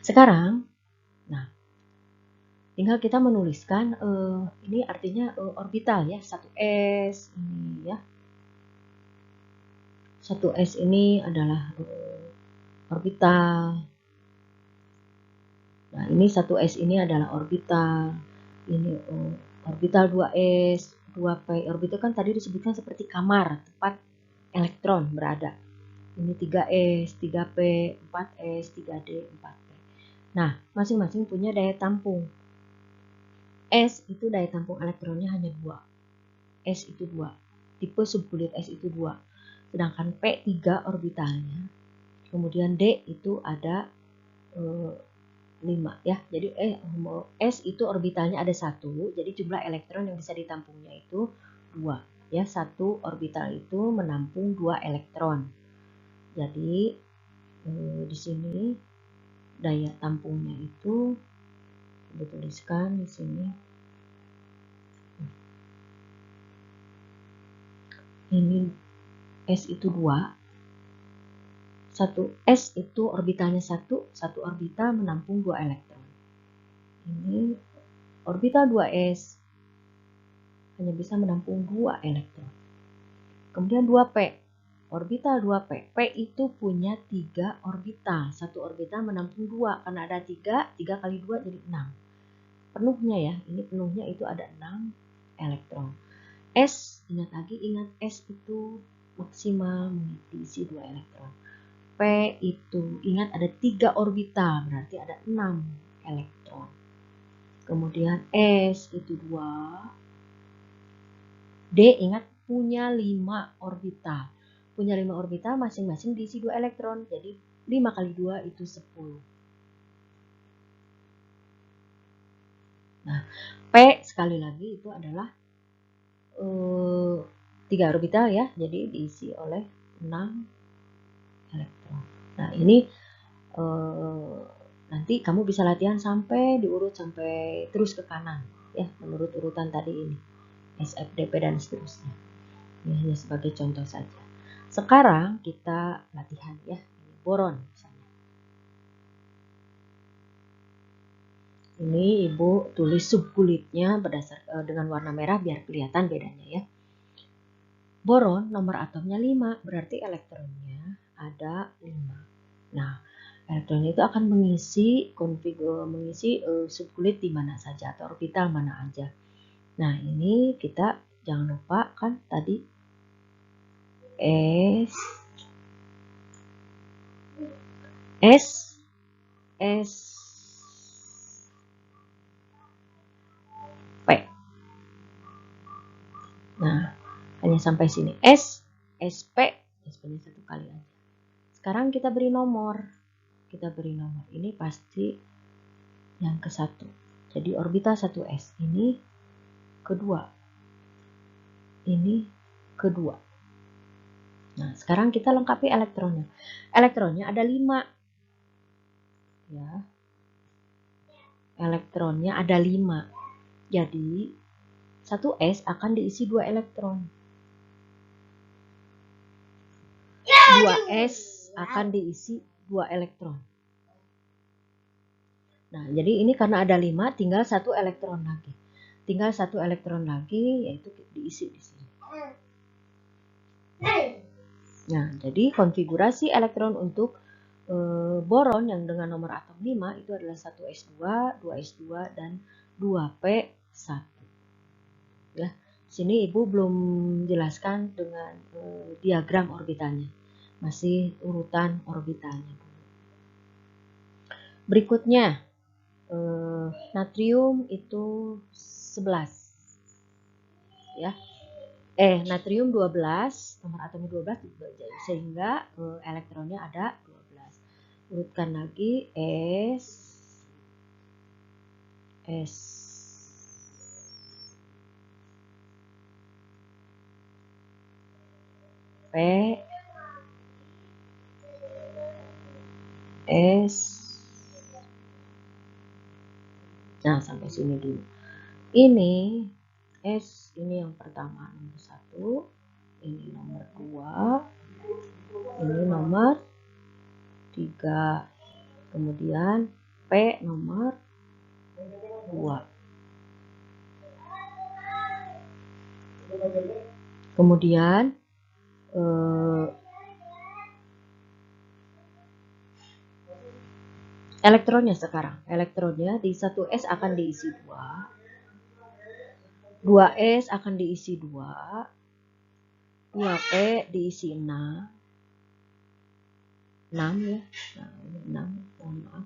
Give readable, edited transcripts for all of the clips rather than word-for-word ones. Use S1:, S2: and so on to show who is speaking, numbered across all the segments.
S1: Sekarang, nah, tinggal kita menuliskan ini artinya orbital ya, 1s ini ya. 1s ini adalah orbital. Nah, ini 1s ini adalah orbital. Ini orbital 2s, 2p. Orbital kan tadi disebutkan seperti kamar, tempat elektron berada. Ini 3s, 3p, 4s, 3d, 4p. Nah, masing-masing punya daya tampung. S itu daya tampung elektronnya hanya 2. S itu 2. Tipe subkulit S itu 2. Sedangkan P 3 orbitalnya. Kemudian D itu ada 5 ya. Jadi S itu orbitalnya ada 1. Jadi jumlah elektron yang bisa ditampungnya itu 2. Ya, 1 orbital itu menampung 2 elektron. Jadi di sini daya tampungnya itu dituliskan di sini. Ini S itu 2. 1 S itu orbitalnya 1 orbital menampung 2 elektron. Ini orbital 2S hanya bisa menampung 2 elektron. Kemudian 2P, orbital 2P. P itu punya 3 orbital. 1 orbital menampung 2, karena ada 3, 3 kali 2 jadi 6. Penuhnya ya, ini penuhnya itu ada 6 elektron. S, ingat S itu maksimal diisi 2 elektron. P itu ingat ada 3 orbital, berarti ada 6 elektron. Kemudian S itu 2. D ingat punya 5 orbital. Punya 5 orbital masing-masing diisi 2 elektron. Jadi 5 kali 2 itu 10. Nah, P sekali lagi itu adalah 3 orbital ya. Jadi diisi oleh 6 elektron. Nah, ini nanti kamu bisa latihan sampai diurut sampai terus ke kanan ya, menurut urutan tadi ini. S, F, D, P dan seterusnya. Ini hanya sebagai contoh saja. Sekarang kita latihan ya. Ini boron misalnya. Ini Ibu tulis subkulitnya berdasar dengan warna merah biar kelihatan bedanya ya. Boron nomor atomnya 5, berarti elektronnya ada 5. Nah, elektron itu akan mengisi subkulit di mana saja atau orbital mana aja. Nah, ini kita jangan lupa kan tadi S P. Nah, hanya sampai sini. SP, SP-nya 1 kali aja. Sekarang kita beri nomor. Ini pasti yang ke-1. Jadi orbital 1s ini kedua. Ini kedua. Nah, sekarang kita lengkapi elektronnya. Elektronnya ada 5. Ya. Elektronnya ada 5. Jadi 1s akan diisi 2 elektron. 2s akan diisi 2 elektron. Nah, jadi ini karena ada 5, tinggal 1 elektron lagi. Tinggal 1 elektron lagi, yaitu diisi di sini. Nah, jadi konfigurasi elektron untuk boron yang dengan nomor atom 5 itu adalah 1s2, 2s2, dan 2p1. Ya, sini Ibu belum jelaskan dengan diagram orbitalnya. Masih urutan orbitalnya. Berikutnya, natrium itu 11. Ya. Natrium 12, nomor atomnya 12 sehingga elektronnya ada 12. Urutkan lagi P, S. Nah, sampai sini dulu. Ini S, ini yang pertama, nomor 1. Ini nomor 2. Ini nomor 3. Kemudian P nomor 2. Kemudian elektronnya sekarang. Elektronnya di 1s akan diisi 2. 2s akan diisi 2. 2p diisi 6. 6 ya. Nah, ini 6, mohon maaf.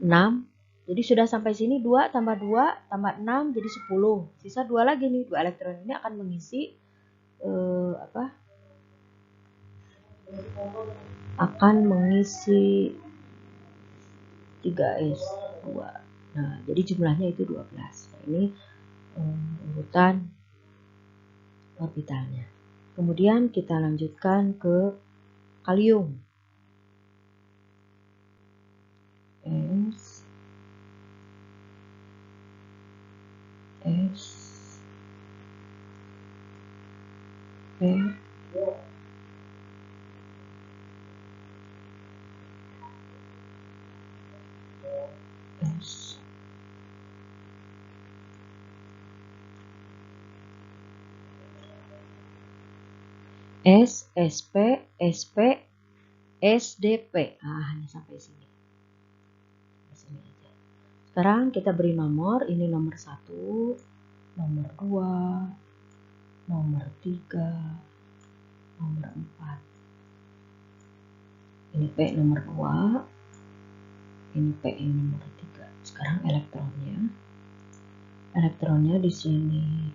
S1: 6. Jadi sudah sampai sini 2 tambah 2 tambah 6 jadi 10. Sisa 2 lagi nih. 2 elektron ini akan mengisi akan mengisi 3s 2. Nah, jadi jumlahnya itu 12. Nah, ini urutan orbitalnya. Kemudian kita lanjutkan ke kalium. S P S S, SP, SP, SDP. Hanya sampai sini. Aja. Sekarang kita beri nomor. Ini nomor 1, nomor 2, nomor 3, nomor 4. Ini P nomor 2. Ini P nomor 3. Sekarang elektronnya. Elektronnya di sini.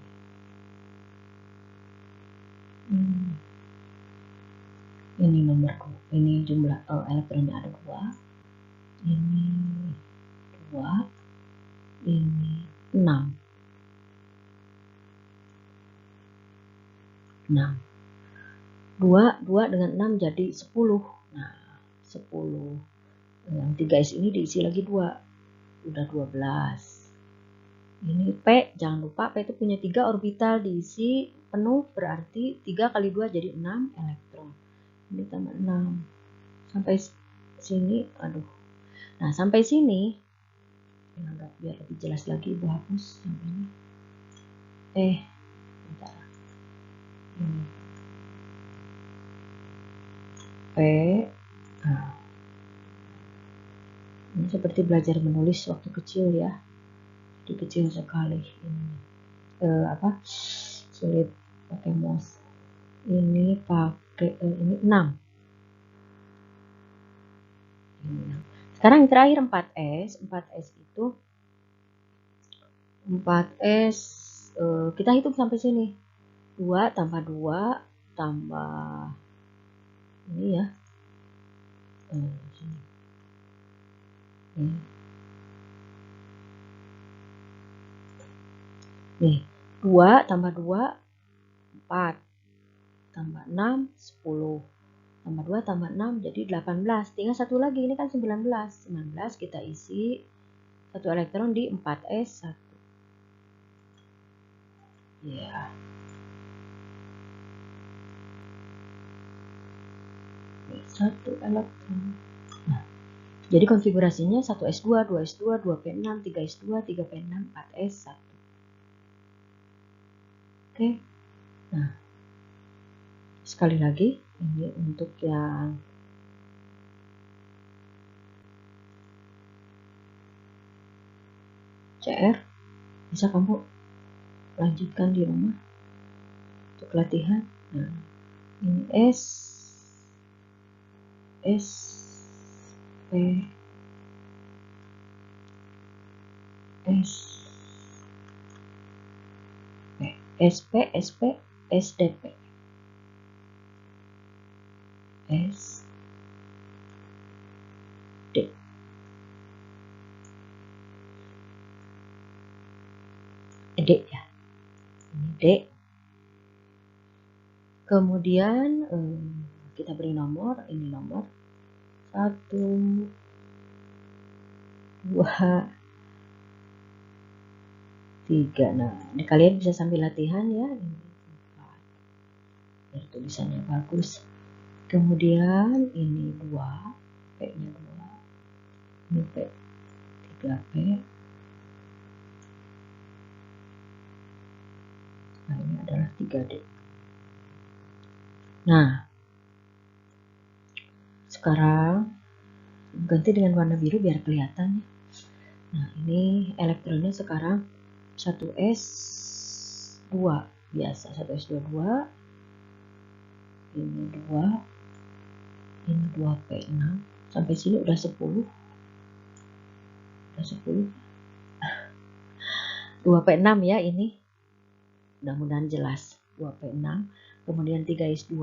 S1: Ini nomor 2. Ini jumlah elektronnya ada 2. Ini 2. Ini 6. 2 dengan 6 jadi 10. Nah, 10. Yang 3S ini diisi lagi 2. Udah 12. Ini P, jangan lupa P itu punya 3 orbital, diisi penuh berarti 3 kali 2 jadi 6 elektron. Ini tambah 6. Sampai sini, aduh. Nah, sampai sini, biar lebih jelas lagi, Ibu hapus sampai ini. Bentar. Ini. P. Nah. Ini seperti belajar menulis waktu kecil ya. Jadi kecil sekali ini. Sulit pakai mouse. Ini pakai ini 6. Sekarang yang terakhir 4S. 4S itu 4S kita hitung sampai sini. 2 tambah 2 tambah ini ya. Sini. Nih, 2 tambah 2 4 tambah 6 10 tambah 2 tambah 6 jadi 18. Tinggal satu lagi, ini kan 19. 19 kita isi 1 elektron di 4S1. Ya. 1 elektron. Nah, jadi konfigurasinya 1S2, 2S2, 2P6, 3S2, 3P6, 4S1. Oke. Nah, sekali lagi ini untuk yang CR bisa kamu lanjutkan di rumah untuk latihan. Nah, ini S P SP SDP S D ya, ini D. Kemudian kita beri nomor, ini nomor 1, 2, 3. Nah, ini kalian bisa sambil latihan ya. Ini 4. Biar tulisannya bagus. Kemudian ini 2, P-nya 2. Ini P. 3P. Nah, ini adalah 3D. Nah, sekarang ganti dengan warna biru biar kelihatan. Nah, ini elektronnya sekarang 1s2 biasa, 1s2 2, ini 2, ini 2p6, sampai sini udah 10. Udah 10. 2p6 ya ini. Mudah-mudahan jelas. 2p6, kemudian 3s2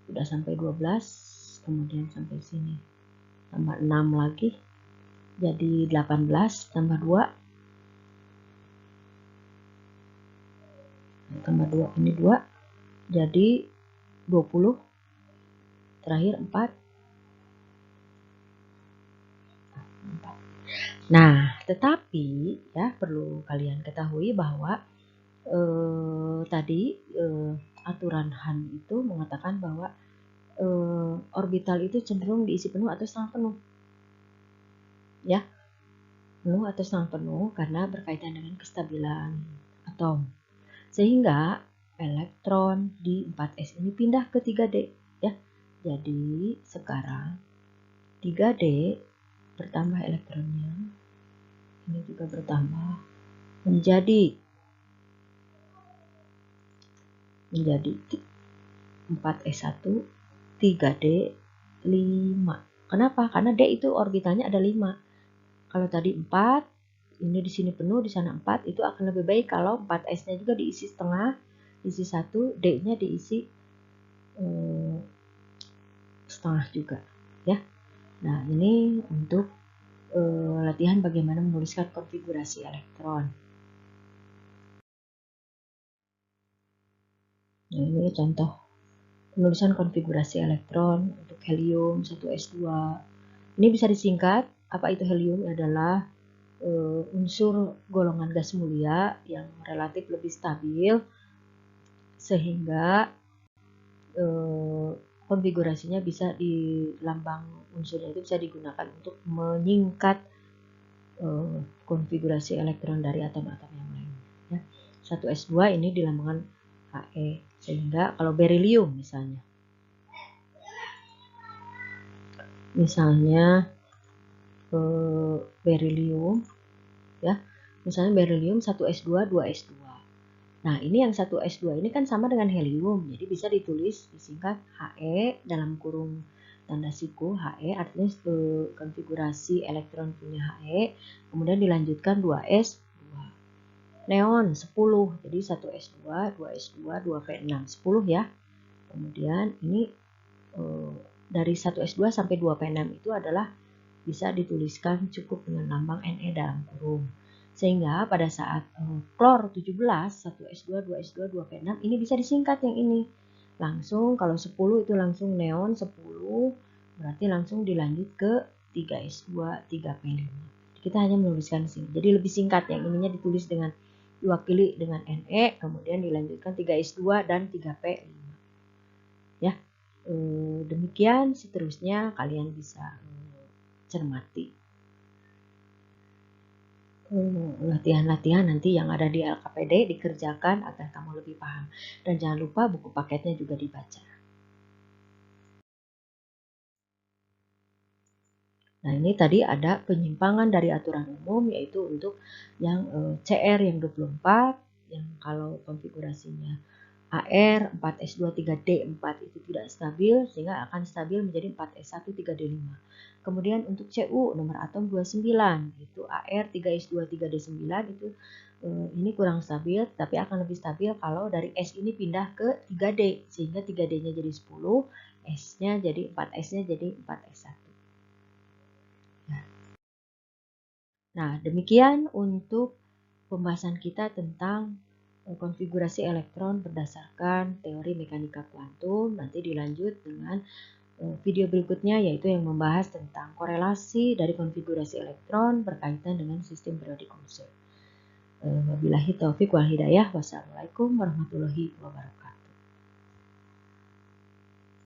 S1: udah sampai 12, kemudian sampai sini tambah 6 lagi jadi 18 tambah 2 tambah 2 ini 2 jadi 20, terakhir 4. Nah, tetapi ya perlu kalian ketahui bahwa tadi aturan Han itu mengatakan bahwa orbital itu cenderung diisi penuh atau setengah penuh. Ya, penuh atau setengah penuh karena berkaitan dengan kestabilan atom. Sehingga elektron di 4s ini pindah ke 3D ya. Jadi sekarang 3D bertambah elektronnya. Ini juga bertambah menjadi 4s1 3D 5. Kenapa? Karena D itu orbitalnya ada 5. Kalau tadi 4, ini di sini penuh, di sana 4, itu akan lebih baik kalau 4s-nya juga diisi setengah, isi 1, D-nya diisi setengah juga ya. Nah, ini untuk latihan bagaimana menuliskan konfigurasi elektron. Nah, ini contoh penulisan konfigurasi elektron untuk helium 1s2. Ini bisa disingkat. Apa itu helium? Adalah unsur golongan gas mulia yang relatif lebih stabil, sehingga konfigurasinya bisa di lambang unsurnya itu bisa digunakan untuk menyingkat konfigurasi elektron dari atom-atom yang lain. Ya. 1s2 ini dilambangkan He, sehingga kalau berilium misalnya berilium ya, misalnya berilium 1s2 2s2. Nah, ini yang 1s2 ini kan sama dengan helium, jadi bisa ditulis disingkat He dalam kurung tanda siku. He artinya konfigurasi elektron punya He, kemudian dilanjutkan 2s2. Neon 10, jadi 1s2 2s2 2p6 10 ya. Kemudian ini dari 1s2 sampai 2p6 itu adalah bisa dituliskan cukup dengan lambang Ne dalam kurung. Sehingga pada saat klor 17 1s2 2s2 2p6 ini bisa disingkat yang ini. Langsung kalau 10 itu langsung neon 10, berarti langsung dilanjut ke 3s2 3p5. Kita hanya menuliskan sini. Jadi lebih singkat, yang ininya ditulis dengan diwakili dengan Ne, kemudian dilanjutkan 3s2 dan 3p5. Ya, demikian seterusnya kalian bisa cermati latihan-latihan nanti yang ada di LKPD dikerjakan agar kamu lebih paham. Dan jangan lupa buku paketnya juga dibaca. Nah, ini tadi ada penyimpangan dari aturan umum, yaitu untuk yang CR yang 24, yang kalau konfigurasinya AR 4S2 3D4 itu tidak stabil, sehingga akan stabil menjadi 4S1 3D5. Kemudian untuk CU nomor atom 29, itu AR 3S2 3D9 itu ini kurang stabil, tapi akan lebih stabil kalau dari S ini pindah ke 3D, sehingga 3D-nya jadi 10, S-nya jadi 4S-nya jadi 4S1. Nah, demikian untuk pembahasan kita tentang konfigurasi elektron berdasarkan teori mekanika kuantum. Nanti dilanjut dengan video berikutnya, yaitu yang membahas tentang korelasi dari konfigurasi elektron berkaitan dengan sistem periodik unsur. Wabillahi taufik wal hidayah. Wassalamualaikum warahmatullahi wabarakatuh.